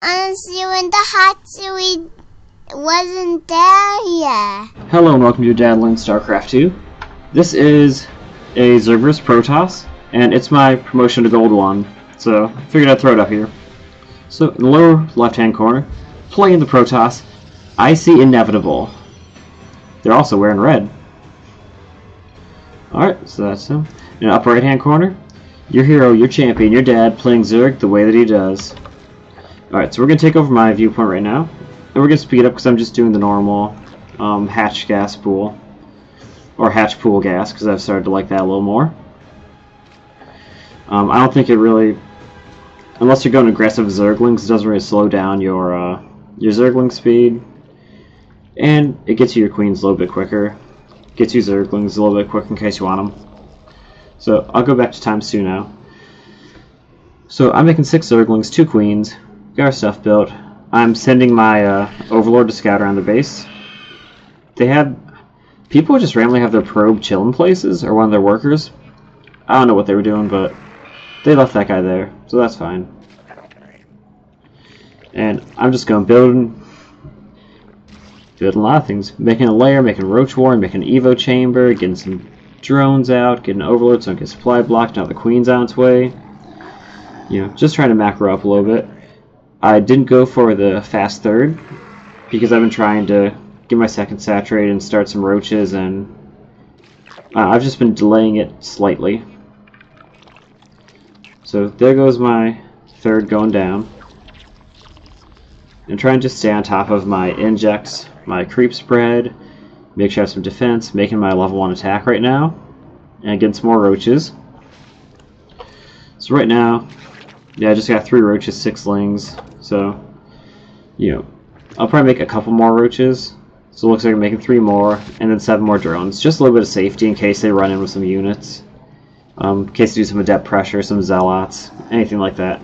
See when the hot seaweed wasn't there yet. Hello and welcome to YourDad in StarCraft 2. This is a Zerberus Protoss, and it's my promotion to Gold 1, so I figured I'd throw it up here. So, in the lower left-hand corner, playing the Protoss, I see Inevitable. They're also wearing red. Alright, so that's him. In the upper right-hand corner, your hero, your champion, your dad, playing Zerg the way that he does. Alright, so we're going to take over my viewpoint right now. And we're going to speed up because I'm just doing the normal hatch gas pool. Or hatch pool gas, because I've started to like that a little more. I don't think it really... Unless you're going aggressive Zerglings, it doesn't really slow down your Zergling speed. And it gets you your queens a little bit quicker. Gets you Zerglings a little bit quicker in case you want them. So I'll go back to ×2 now. So I'm making 6 Zerglings, 2 queens. Got our stuff built. I'm sending my Overlord to scout around the base. They had... People just randomly have their probe chilling places, or one of their workers. I don't know what they were doing, but they left that guy there, so that's fine. And I'm just going building a lot of things. Making a lair, making Roach Warren, making an Evo Chamber, getting some drones out, getting an Overlord so I can get supply blocked, now the Queen's on its way. You know, just trying to macro up a little bit. I didn't go for the fast third because I've been trying to get my second saturated and start some roaches, and I've just been delaying it slightly. So there goes my third going down. And trying to just stay on top of my injects, my creep spread, make sure I have some defense, making my level 1 attack right now, and getting some more roaches. So right now, yeah, I just got 3 roaches, 6 lings, so, you know, I'll probably make a couple more roaches. So it looks like I'm making 3 more, and then 7 more drones. Just a little bit of safety in case they run in with some units. In case they do some adept pressure, some zealots, anything like that.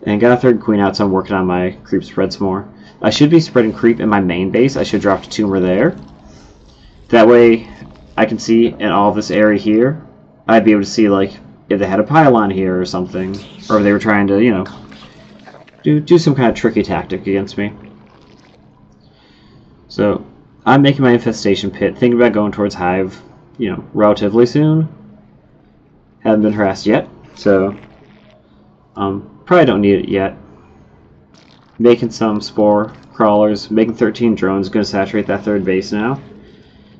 And got a 3rd queen out, so I'm working on my creep spread some more. I should be spreading creep in my main base. I should drop a tumor there. That way, I can see in all this area here, I'd be able to see, like, if they had a pylon here or something, or if they were trying to, you know, do some kind of tricky tactic against me. So, I'm making my infestation pit, thinking about going towards Hive, you know, relatively soon. Haven't been harassed yet, so probably don't need it yet. Making some spore crawlers, making 13 drones, going to saturate that 3rd base now.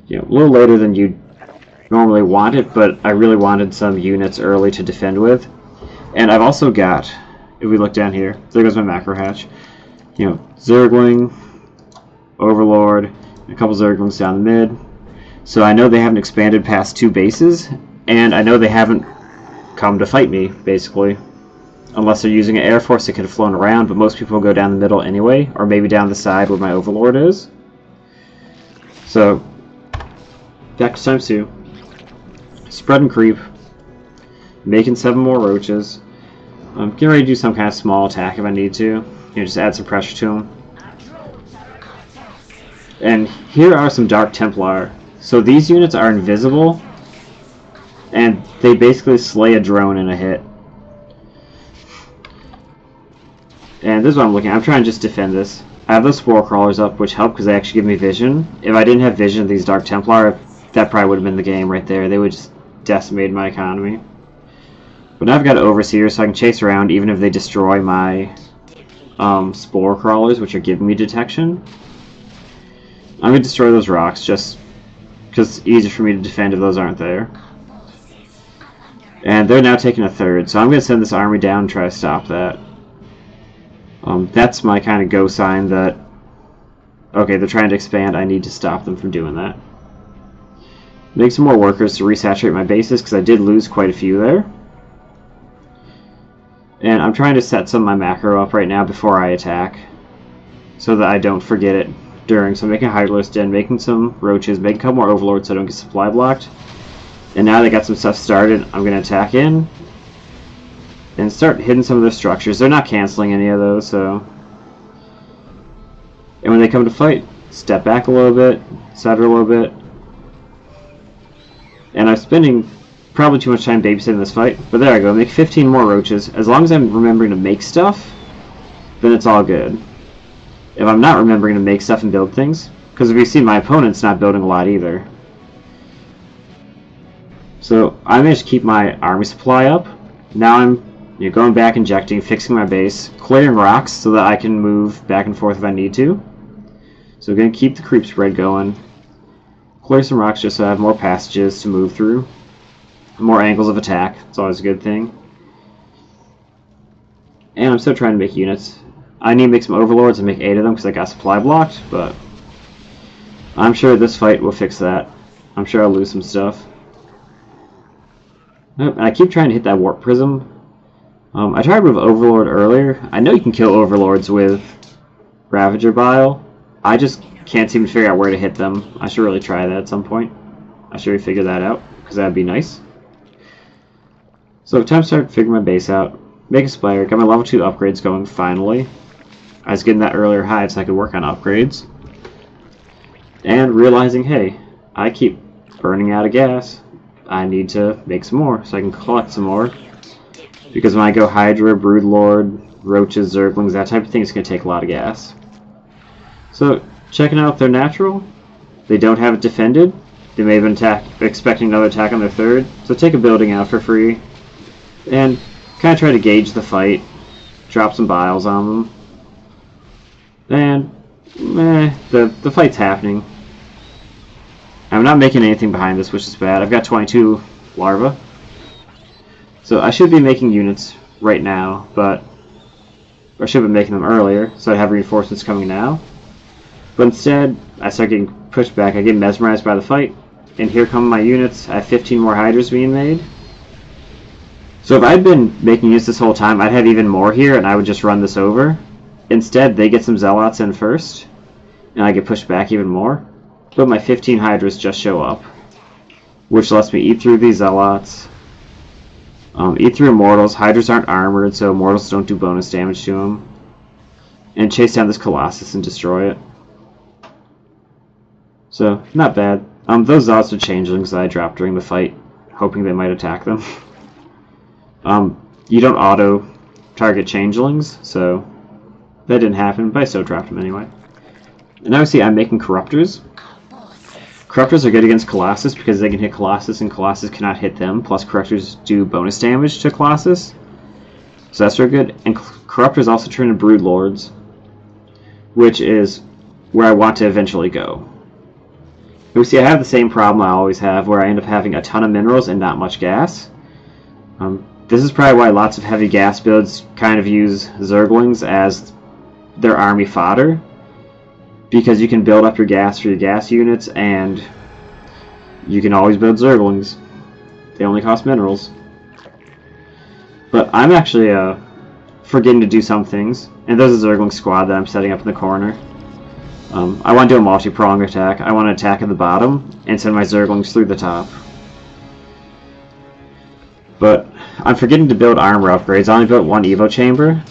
You know, a little later than you'd normally want it, but I really wanted some units early to defend with. And I've also got, if we look down here, there goes my macro hatch. You know, Zergling, Overlord, a couple Zerglings down the mid. So I know they haven't expanded past 2 bases, and I know they haven't come to fight me, basically. Unless they're using an Air Force that could have flown around, but most people go down the middle anyway, or maybe down the side where my Overlord is. So, back to ×2. Spreading creep. Making 7 more roaches. I'm getting ready to do some kind of small attack if I need to. You know, just add some pressure to them. And here are some Dark Templar. So these units are invisible, and they basically slay a drone in a hit. And this is what I'm looking at. I'm trying to just defend this. I have those spore crawlers up, which help because they actually give me vision. If I didn't have vision of these Dark Templar, that probably would have been the game right there. They would just decimate my economy. But now I've got Overseer, so I can chase around even if they destroy my spore crawlers, which are giving me detection. I'm going to destroy those rocks just because it's easier for me to defend if those aren't there. And they're now taking a 3rd, so I'm going to send this army down and try to stop that. That's my kind of go sign that, okay, they're trying to expand, I need to stop them from doing that. Make some more workers to resaturate my bases, because I did lose quite a few there. And I'm trying to set some of my macro up right now before I attack, so that I don't forget it during. So I'm making a Hydralisk Den, making some roaches, making a couple more Overlords so I don't get supply blocked. And now they got some stuff started, I'm going to attack in and start hitting some of their structures. They're not canceling any of those, so... And when they come to fight, step back a little bit, center a little bit. And I'm spending probably too much time babysitting this fight, but there I go. Make 15 more roaches. As long as I'm remembering to make stuff, then it's all good. If I'm not remembering to make stuff and build things, because if you see, my opponent's not building a lot either. So I managed to keep my army supply up. Now I'm going back, injecting, fixing my base, clearing rocks so that I can move back and forth if I need to. So I'm going to keep the creep spread going. Clear some rocks just so I have more passages to move through. More angles of attack. It's always a good thing. And I'm still trying to make units. I need to make some overlords and make 8 of them because I got supply blocked, but I'm sure this fight will fix that. I'm sure I'll lose some stuff. Nope, I keep trying to hit that warp prism. I tried with Overlord earlier. I know you can kill Overlords with Ravager Bile. I just can't seem to figure out where to hit them. I should really try that at some point. I should really figure that out, because that'd be nice. So time to start figuring my base out. Make a spire. Got my level 2 upgrades going finally. I was getting that earlier hive so I could work on upgrades. And realizing, hey, I keep burning out of gas. I need to make some more so I can collect some more. Because when I go Hydra, Broodlord, Roaches, Zerglings, that type of thing, it's going to take a lot of gas. So, checking out if they're natural. They don't have it defended. They may have been expecting another attack on their third. So take a building out for free. And kind of try to gauge the fight. Drop some biles on them. And, the fight's happening. I'm not making anything behind this, which is bad. I've got 22 larvae. So I should be making units right now, but I should have been making them earlier, so I'd have reinforcements coming now. But instead, I start getting pushed back. I get mesmerized by the fight, and here come my units. I have 15 more hydras being made. So if I'd been making units this whole time, I'd have even more here, and I would just run this over. Instead, they get some zealots in first, and I get pushed back even more. But my 15 hydras just show up, which lets me eat through these zealots. Eat through immortals. Hydras aren't armored, so immortals don't do bonus damage to them. And chase down this colossus and destroy it. So, not bad. Those zealots are changelings that I dropped during the fight, hoping they might attack them. You don't auto-target changelings, so that didn't happen, but I still dropped them anyway. And now we see I'm making corruptors. Corruptors are good against Colossus because they can hit Colossus and Colossus cannot hit them, plus Corruptors do bonus damage to Colossus. So that's very good. And Corruptors also turn into Broodlords, which is where I want to eventually go. And we see I have the same problem I always have, where I end up having a ton of minerals and not much gas. This is probably why lots of heavy gas builds kind of use Zerglings as their army fodder. Because you can build up your gas for your gas units, and you can always build Zerglings. They only cost minerals. But I'm actually forgetting to do some things, and there's a Zergling squad that I'm setting up in the corner. I want to do a multi-prong attack. I want to attack at the bottom and send my Zerglings through the top. But I'm forgetting to build armor upgrades. I only built 1 Evo chamber,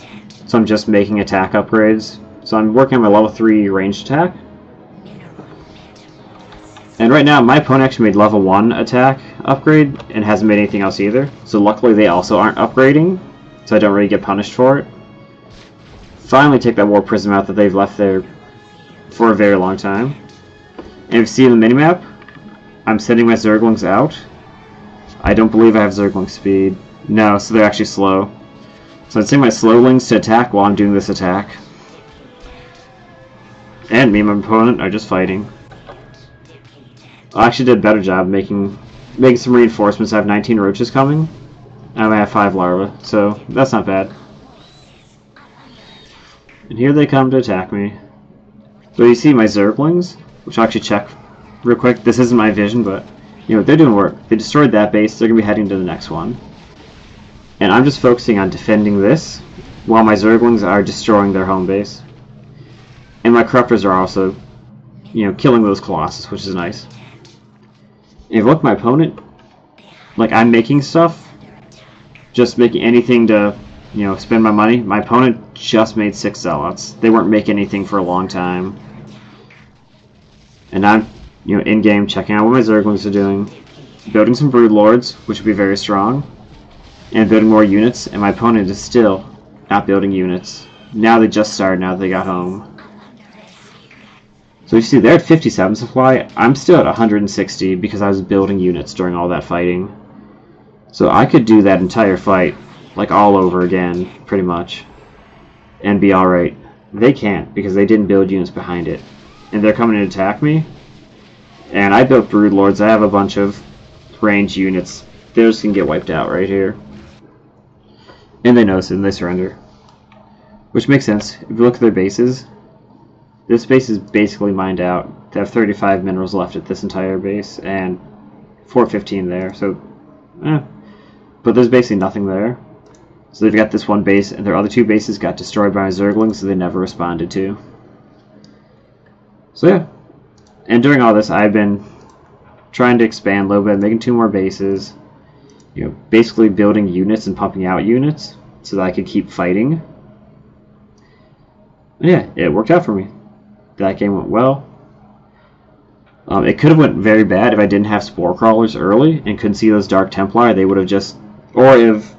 so I'm just making attack upgrades. So I'm working on my level 3 ranged attack. And right now, my opponent actually made level 1 attack upgrade and hasn't made anything else either. So luckily they also aren't upgrading, so I don't really get punished for it. Finally take that warp prism out that they've left there for a very long time. And if you see in the minimap, I'm sending my Zerglings out. I don't believe I have Zergling speed. No, so they're actually slow. So I'm sending my slowlings to attack while I'm doing this attack. And me and my opponent are just fighting. I actually did a better job making some reinforcements. I have 19 roaches coming. And I have 5 larvae, so that's not bad. And here they come to attack me. So you see my Zerglings, which I'll actually check real quick. This isn't my vision, but you know, they're doing work. They destroyed that base, they're going to be heading to the next one. And I'm just focusing on defending this, while my Zerglings are destroying their home base. And my Corruptors are also, you know, killing those Colossus, which is nice. And if you look at my opponent, like, I'm making stuff, just making anything to, you know, spend my money. My opponent just made 6 zealots. They weren't making anything for a long time. And I'm, you know, in-game checking out what my Zerglings are doing, building some Broodlords, which would be very strong, and building more units, and my opponent is still not building units. now they just started now that they got home. So you see they're at 57 supply. I'm still at 160 because I was building units during all that fighting. So I could do that entire fight like all over again, pretty much, and be alright. They can't because they didn't build units behind it. And they're coming to attack me. And I built Brood Lords. I have a bunch of range units. They just can get wiped out right here. And they notice it and they surrender. Which makes sense. If you look at their bases, this base is basically mined out. They have 35 minerals left at this entire base and 415 there. So, but there's basically nothing there. So they've got this one base, and their other two bases got destroyed by my Zerglings, so they never responded to. So yeah. And during all this, I've been trying to expand a little bit, making 2 more bases. You know, basically building units and pumping out units so that I could keep fighting. And yeah, it worked out for me. That game went well. It could have went very bad if I didn't have Spore Crawlers early and couldn't see those Dark Templar. They would have just... Or if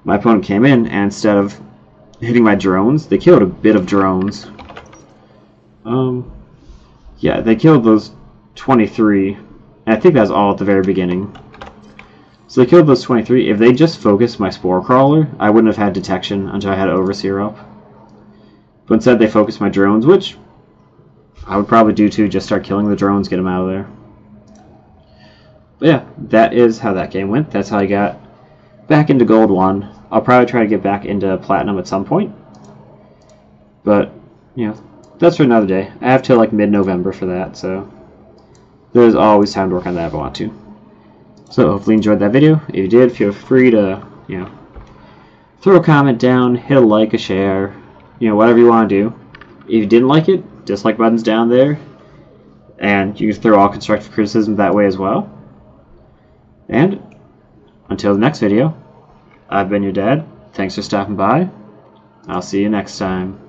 my opponent came in and instead of hitting my drones, they killed a bit of drones. Yeah, they killed those 23. And I think that was all at the very beginning. So they killed those 23. If they just focused my Spore Crawler, I wouldn't have had detection until I had Overseer up. But instead they focused my drones, which I would probably do too, just start killing the drones, get them out of there. But yeah, that is how that game went. That's how I got back into Gold 1. I'll probably try to get back into Platinum at some point. But, you know, that's for another day. I have till like mid-November for that, so there's always time to work on that if I want to. So hopefully you enjoyed that video. If you did, feel free to, you know, throw a comment down, hit a like, a share, you know, whatever you want to do. If you didn't like it, dislike button's down there. And you can throw all constructive criticism that way as well. And until the next video, I've been your dad. Thanks for stopping by. I'll see you next time.